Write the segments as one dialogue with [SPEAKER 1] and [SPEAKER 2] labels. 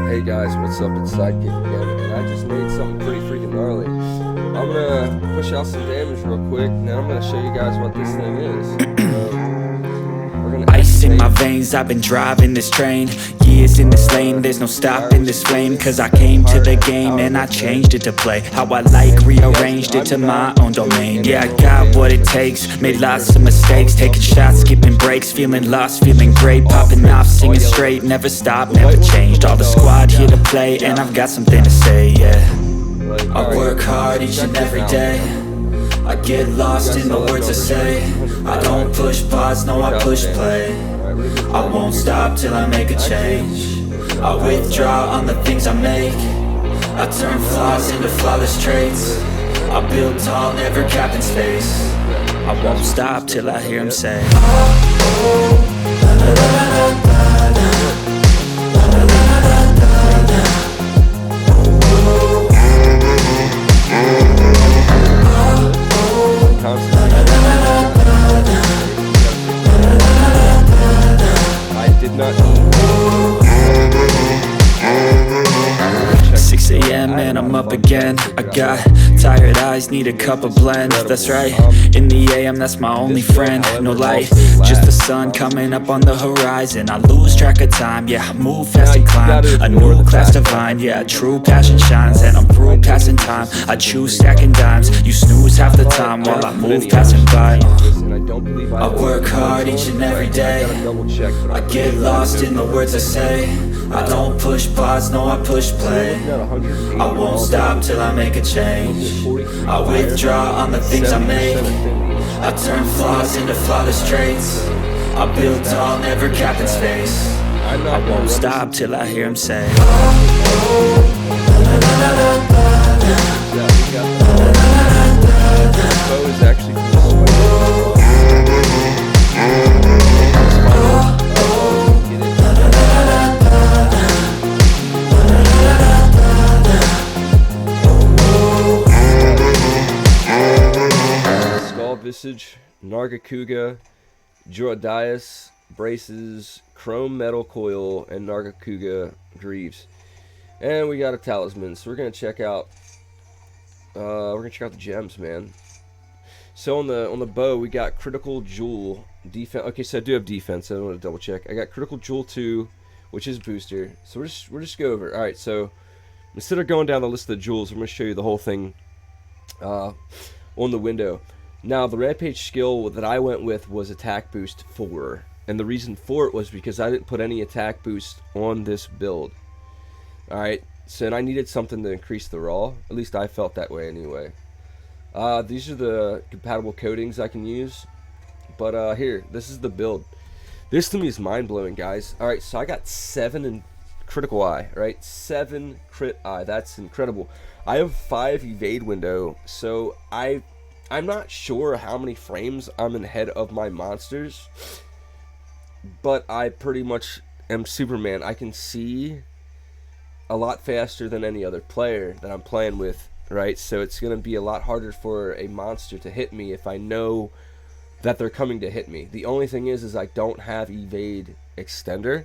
[SPEAKER 1] Hey guys, what's up? It's Sidekick again, and I just made something pretty freaking gnarly. I'm gonna push out some damage real quick, and then I'm gonna show you guys what this thing is. We're gonna
[SPEAKER 2] Ice in my veins, I've been driving this train. Years in this lane, there's no stopping this flame. Cause I came to the game and I changed it to play how I like, rearranged it to my own domain. Yeah, I got what it takes, made lots of mistakes, taking shots, skipping breaks, feeling lost, feeling great, popping off, singing straight, never stopped, never changed. All the squad here to play, and I've got something to say, yeah. I work hard each and every day, I get lost in the words I say. I don't push pause, no I push play. I won't stop till I make a change. I withdraw on the things I make. I turn flaws into flawless traits. I build tall, never capped in space. I won't stop till I hear him say,
[SPEAKER 1] I did not
[SPEAKER 2] 6 a.m. and I'm up again. I got tired eyes, need a cup of blend. That's right, in the AM, that's my only friend. No light, just the sun coming up on the horizon. I lose track of time, yeah, I move fast and climb a new class divine, yeah, true passion shines. And I'm through passing time, I choose stacking dimes. You snooze half the time while I move passing by. I work hard each and every day, I get lost in the words I say. I don't push pause, no I push play. I won't stop till I make a change. I withdraw on the things I make. I turn flaws into flawless traits. I build tall, never capped in space. I won't stop till I hear him say,
[SPEAKER 1] is actually Skull Visage, Nargacuga, Jyuratodus Vambraces, Chrome Metal Coil, and Nargacuga Greaves. And we got a talisman, so we're gonna check out the gems, man. So on the bow we got critical jewel defense. Okay, so I do have defense. I don't want to double check. I got critical jewel 2, which is booster. So we're just go over. All right, so instead of going down the list of the jewels, I'm gonna show you the whole thing on the window. Now, the Rampage skill that I went with was attack boost 4. And the reason for it was because I didn't put any attack boost on this build. Alright, so and I needed something to increase the raw. At least I felt that way anyway. These are the compatible coatings I can use. But here, this is the build. This to me is mind-blowing, guys. Alright, so I got 7 in critical eye, right? 7 crit eye. That's incredible. I have 5 evade window, so I'm not sure how many frames I'm ahead of my monsters, but I pretty much am Superman. I can see a lot faster than any other player that I'm playing with, right? So it's going to be a lot harder for a monster to hit me if I know that they're coming to hit me. The only thing is I don't have evade extender.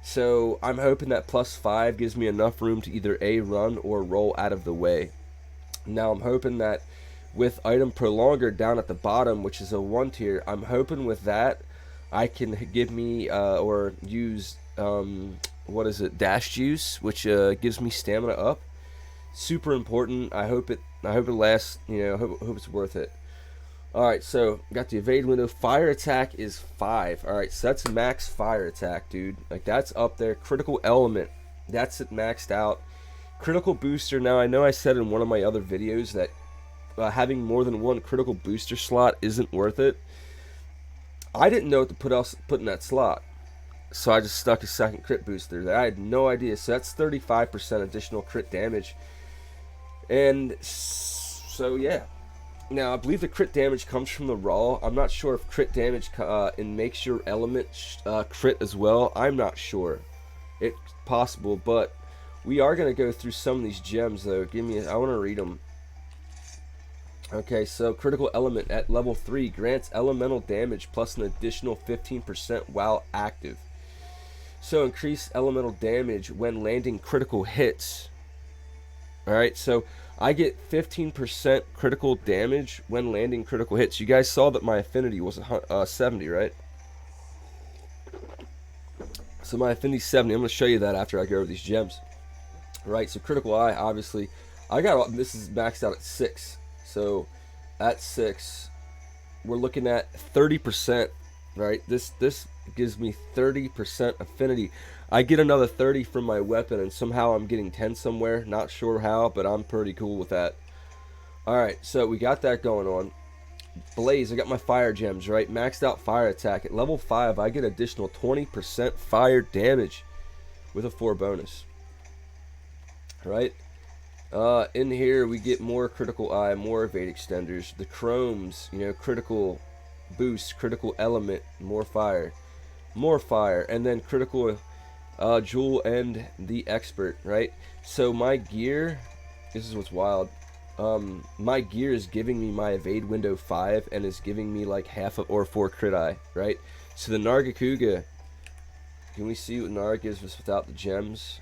[SPEAKER 1] So I'm hoping that +5 gives me enough room to either A, run or roll out of the way. Now I'm hoping that with item prolonger down at the bottom, which is a 1 tier, I'm hoping with that I can give me or use what is it, dash juice, which gives me stamina up. Super important. I hope it lasts, you know, hope it's worth it. Alright, so got the evade window. Fire attack is 5. Alright, so that's max fire attack, dude. Like, that's up there. Critical element, that's it maxed out. Critical booster, now I know I said in one of my other videos that having more than 1 critical booster slot isn't worth it. I didn't know what to put in that slot, so I just stuck a 2nd crit booster there. I had no idea. So that's 35% additional crit damage. And so yeah. Now I believe the crit damage comes from the raw. I'm not sure if crit damage and makes your element crit as well. I'm not sure. It's possible, but we are gonna go through some of these gems though. I want to read them. Okay, so critical element at level 3 grants elemental damage plus an additional 15% while active. So increased elemental damage when landing critical hits. Alright, so I get 15% critical damage when landing critical hits. You guys saw that my affinity was 70, right? So my affinity 70. I'm going to show you that after I go over these gems. Right, so critical eye, obviously. This is maxed out at 6. So at 6, we're looking at 30%, right? This gives me 30% affinity. I get another 30 from my weapon, and somehow I'm getting 10 somewhere. Not sure how, but I'm pretty cool with that. Alright, so we got that going on. Blaze, I got my fire gems, right? Maxed out fire attack. At level 5, I get additional 20% fire damage with a 4 bonus. Right? In here, we get more critical eye, more evade extenders. The chromes, you know, critical boost, critical element, more fire, and then critical jewel and the expert, right? So my gear, this is what's wild. My gear is giving me my evade window 5 and is giving me like half of, or 4 crit eye, right? So the Nargacuga, can we see what Narg gives us without the gems?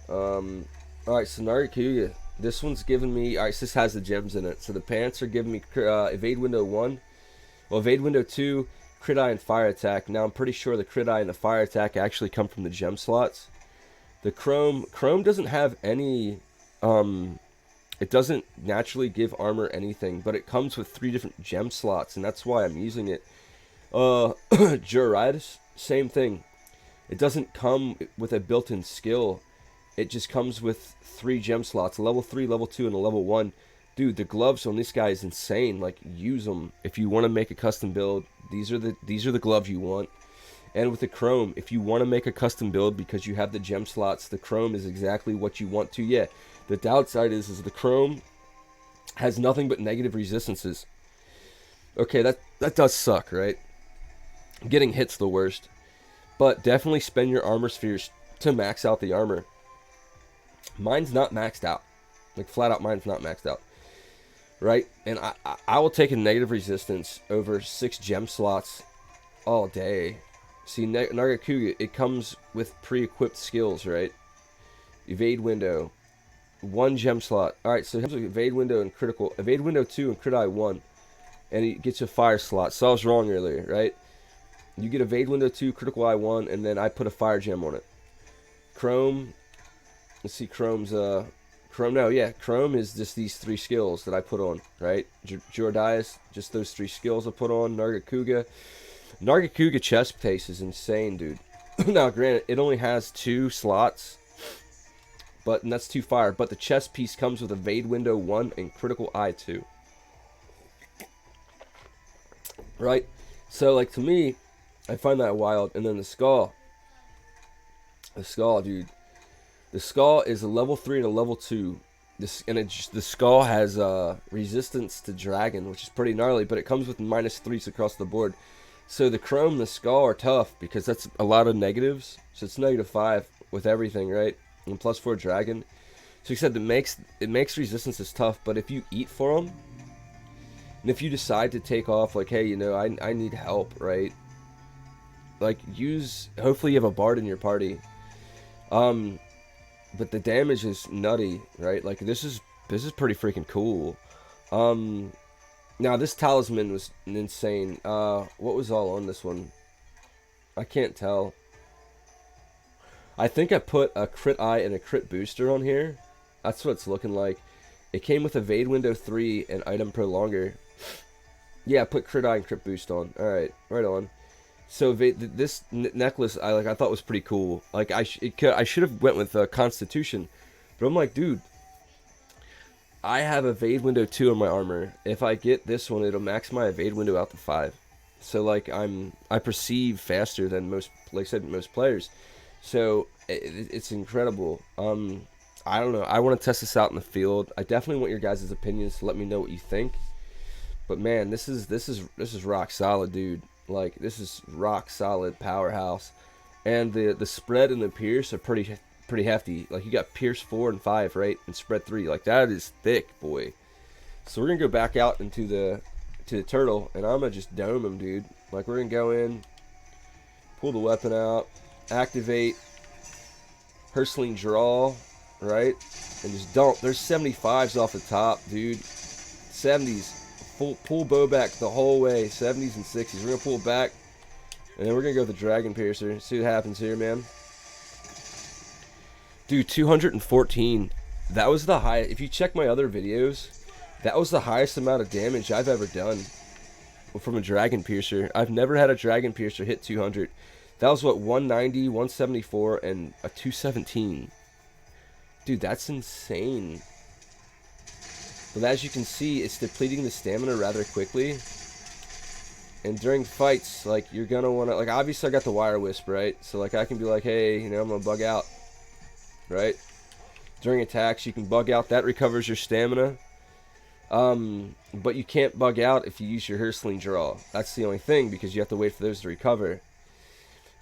[SPEAKER 1] Alright, so Nargacuga, this one's giving me, alright, so this has the gems in it. So the pants are giving me evade window 1, well, evade window 2, crit eye and fire attack. Now I'm pretty sure the crit eye and the fire attack actually come from the gem slots. The chrome doesn't have any, it doesn't naturally give armor anything, but it comes with 3 different gem slots, and that's why I'm using it. Jyuratodus, same thing. It doesn't come with a built-in skill. It just comes with 3 gem slots, a level 3, level 2, and a level 1. Dude, the gloves on this guy is insane. Like, use them if you want to make a custom build. These are the gloves you want. And with the chrome, if you want to make a custom build because you have the gem slots, the chrome is exactly what you want to. Yeah, the downside is the chrome has nothing but negative resistances. Okay, that does suck, right? Getting hit's the worst. But definitely spend your armor spheres to max out the armor. Mine's not maxed out. Like, flat out, mine's not maxed out. Right? And I will take a negative resistance over 6 gem slots all day. See, Nargacuga, it comes with pre-equipped skills, right? Evade window. 1 gem slot. Alright, so it comes with evade window and critical. Evade window 2 and crit eye 1. And it gets you a fire slot. So I was wrong earlier, right? You get evade window 2, critical eye 1, and then I put a fire gem on it. Chrome. Let's see, Chrome's, Chrome is just these 3 skills that I put on, right? Jyuratodus, just those 3 skills I put on. Nargacuga chest piece is insane, dude. Now, granted, it only has 2 slots, and that's 2 fire, but the chest piece comes with evade window 1 and critical eye 2. Right? So, like, to me, I find that wild. And then the skull, dude. The skull is a level 3 and a level 2. The skull has resistance to dragon, which is pretty gnarly, but it comes with -3s across the board. So the chrome and the skull are tough because that's a lot of negatives. So it's -5 with everything, right? And +4 dragon. So he said it makes resistance tough, but if you eat for them, and if you decide to take off, like, hey, you know, I need help, right? Like, hopefully you have a bard in your party. But the damage is nutty, right? Like, this is pretty freaking cool. Now this talisman was insane. What was all on this one? I can't tell. I think I put a crit eye and a crit booster on here. That's what it's looking like. It came with evade window 3 and item prolonger. Yeah, I put crit eye and crit boost on. All right, right on. So this necklace I thought was pretty cool. Like, I should have went with Constitution, but I'm like, dude, I have evade window 2 on my armor. If I get this one, it'll max my evade window out to 5. So like I perceive faster than most, like I said, most players. So it's incredible. I don't know. I want to test this out in the field. I definitely want your guys' opinions to let me know what you think. But man, this is rock solid, dude. Like, this is rock solid powerhouse, and the spread and the pierce are pretty hefty. Like, you got pierce 4 and 5, right, and spread 3. Like, that is thick, boy. So we're gonna go back out into the turtle, and I'm gonna just dome him, dude. Like, we're gonna go in, pull the weapon out, activate Hurtling Draw, right? And just dump. There's 75s off the top, dude. 70s. Pull bow back the whole way. 70s and 60s. We're going to pull back. And then we're going to go with the Dragon Piercer. See what happens here, man. Dude, 214. That was the high. If you check my other videos, that was the highest amount of damage I've ever done from a Dragon Piercer. I've never had a Dragon Piercer hit 200. That was what, 190, 174, and a 217. Dude, that's insane. But as you can see, it's depleting the stamina rather quickly. And during fights, like, you're gonna wanna, like, obviously I got the Wire Wisp, right? So, like, I can be like, hey, you know, I'm gonna bug out, right? During attacks, you can bug out. That recovers your stamina. But you can't bug out if you use your Hurtling Draw. That's the only thing, because you have to wait for those to recover.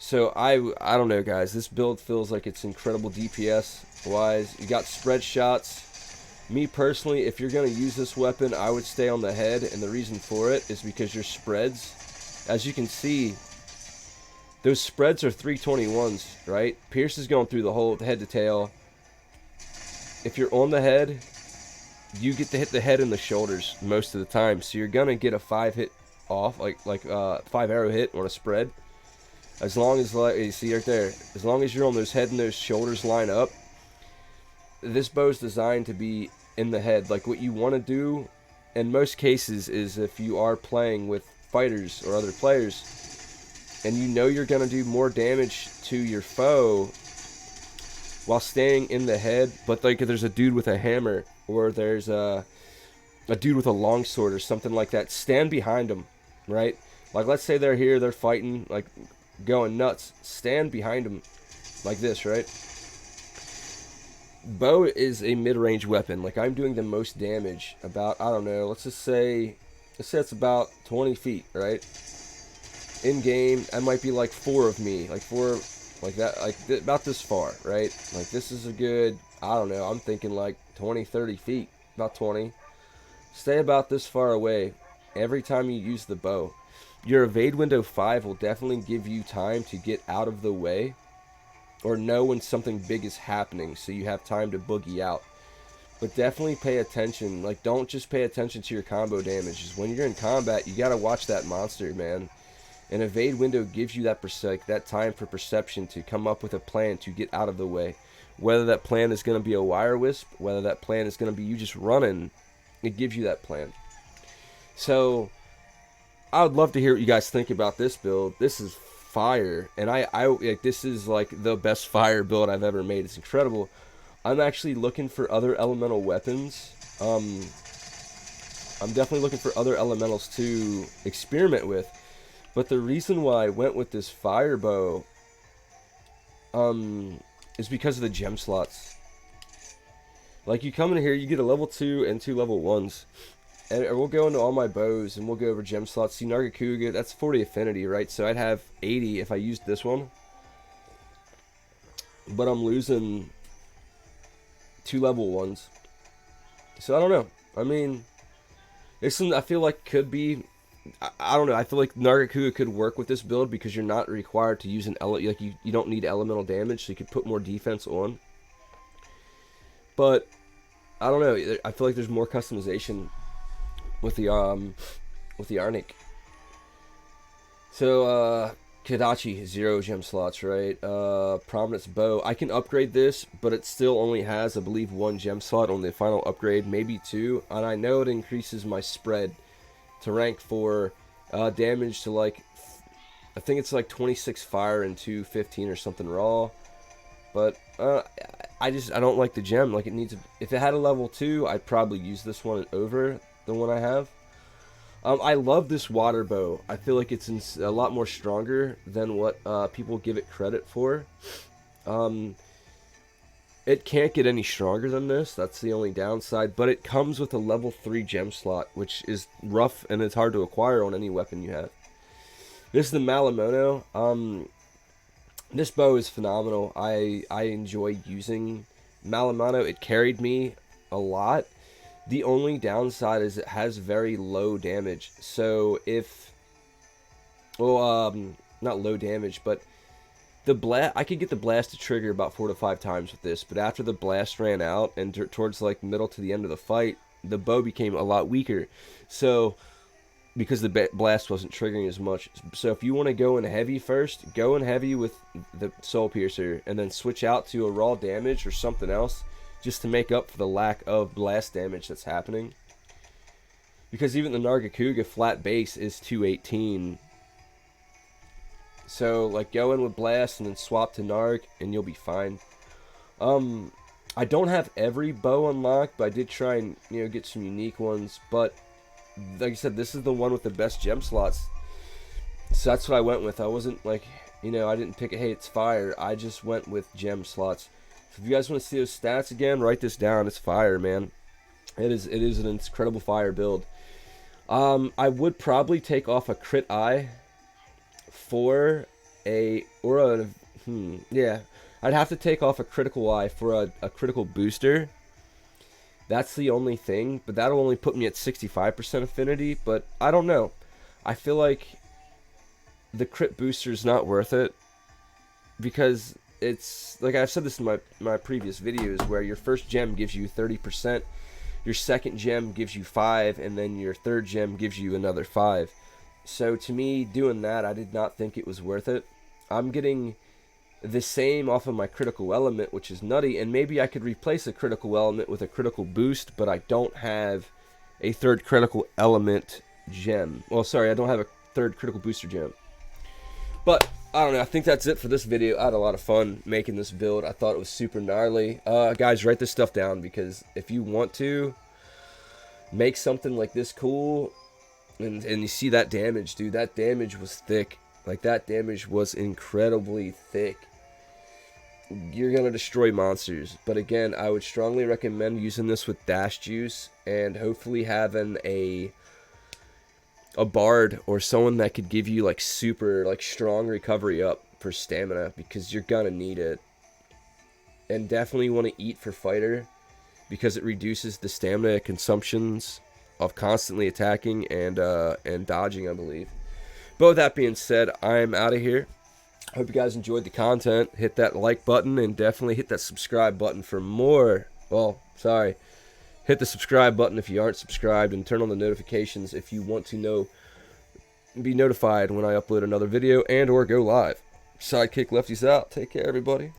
[SPEAKER 1] So, I don't know, guys. This build feels like it's incredible DPS-wise. You got spread shots. Me personally, if you're going to use this weapon, I would stay on the head, and the reason for it is because your spreads, as you can see, those spreads are 321s, right? Pierce is going through the whole head to tail. If you're on the head, you get to hit the head and the shoulders most of the time, so you're going to get a 5 hit off, like 5 arrow hit on a spread. As long as, like, you see right there, as long as you're on those head and those shoulders line up, this bow is designed to be in the head. Like, what you want to do in most cases is, if you are playing with fighters or other players and you know you're going to do more damage to your foe while staying in the head, but like if there's a dude with a hammer or there's a dude with a longsword or something like that, stand behind them, right? Like, let's say they're here, they're fighting, like going nuts, stand behind them like this, right? Bow is a mid-range weapon. Like, I'm doing the most damage about, I don't know, let's say it's about 20 feet, right? In game, that might be like 4 of me, like 4, like that, like about this far, right? Like, this is a good, I don't know, I'm thinking like 20, 30 feet, about 20. Stay about this far away every time you use the bow. Your evade window 5 will definitely give you time to get out of the way, or know when something big is happening, so you have time to boogie out. But definitely pay attention. Like, don't just pay attention to your combo damage. When you're in combat, you gotta watch that monster, man. An evade window gives you that that time for perception to come up with a plan to get out of the way. Whether that plan is gonna be a Wire Wisp, whether that plan is gonna be you just running, it gives you that plan. So, I would love to hear what you guys think about this build. This is fire, and I like, this is like the best fire build I've ever made. It's incredible. I'm actually looking for other elemental weapons. I'm definitely looking for other elementals to experiment with, but the reason why I went with this fire bow is because of the gem slots. Like, you come in here, you get a level 2 and 2 level 1s. And we'll go into all my bows, and we'll go over gem slots. See, Nargacuga, that's 40 affinity, right? So I'd have 80 if I used this one. But I'm losing 2 level 1s. So I don't know. I mean, it's something I feel like could be... I don't know. I feel like Nargacuga could work with this build because you're not required to use an... Like, you don't need elemental damage, so you could put more defense on. But, I don't know. I feel like there's more customization with the Arnik. So Kadachi, 0 gem slots, right? Prominence bow, I can upgrade this, but it still only has, I believe, 1 gem slot on the final upgrade, maybe 2, and I know it increases my spread to rank 4, damage to, like, I think it's like 26 fire and 215 or something raw. But I don't like the gem. Like, it needs, if it had a level 2, I'd probably use this one over the one I have. I love this water bow. I feel like it's a lot more stronger than what people give it credit for. It can't get any stronger than this. That's the only downside. But it comes with a level 3 gem slot, which is rough and it's hard to acquire on any weapon you have. This is the Malamono. This bow is phenomenal. I enjoy using Malamono. It carried me a lot. The only downside is it has very low damage. So if... Well, not low damage, but the blast, I could get the blast to trigger about 4 to 5 times with this, but after the blast ran out and towards like middle to the end of the fight, the bow became a lot weaker. So because the blast wasn't triggering as much. So if you want to go in heavy first, go in heavy with the Soul Piercer and then switch out to a raw damage or something else just to make up for the lack of blast damage that's happening. Because even the Nargacuga flat base is 218. So, like, go in with Blast and then swap to Narg, and you'll be fine. I don't have every bow unlocked, but I did try and, you know, get some unique ones. But, like I said, this is the one with the best gem slots. So that's what I went with. I wasn't, like, you know, I didn't pick it, hey, it's fire. I just went with gem slots. So if you guys want to see those stats again, write this down. It's fire, man. It is an incredible fire build. I would probably take off a crit eye for I'd have to take off a critical eye for a critical booster. That's the only thing, but that'll only put me at 65% affinity, but I don't know. I feel like the crit booster is not worth it, because it's, like I've said this in my previous videos, where your first gem gives you 30%, your second gem gives you 5, and then your third gem gives you another 5. So to me, doing that, I did not think it was worth it. I'm getting the same off of my critical element, which is nutty, and maybe I could replace a critical element with a critical boost, but I don't have a third critical element gem. Well, sorry, I don't have a third critical booster gem. But, I don't know, I think that's it for this video. I had a lot of fun making this build. I thought it was super gnarly. Guys, write this stuff down, because if you want to make something like this cool, and you see that damage, dude, that damage was thick. Like, that damage was incredibly thick. You're going to destroy monsters. But again, I would strongly recommend using this with dash juice, and hopefully having a bard or someone that could give you like super like strong recovery up for stamina, because you're going to need it. And definitely want to eat for fighter, because it reduces the stamina consumptions of constantly attacking and dodging, I believe. But with that being said, I'm out of here. Hope you guys enjoyed the content. Hit that like button, and definitely hit that subscribe button for more. Well, sorry. Hit the subscribe button if you aren't subscribed, and turn on the notifications if you want to be notified when I upload another video and or go live. Sidekick Lefties out. Take care, everybody.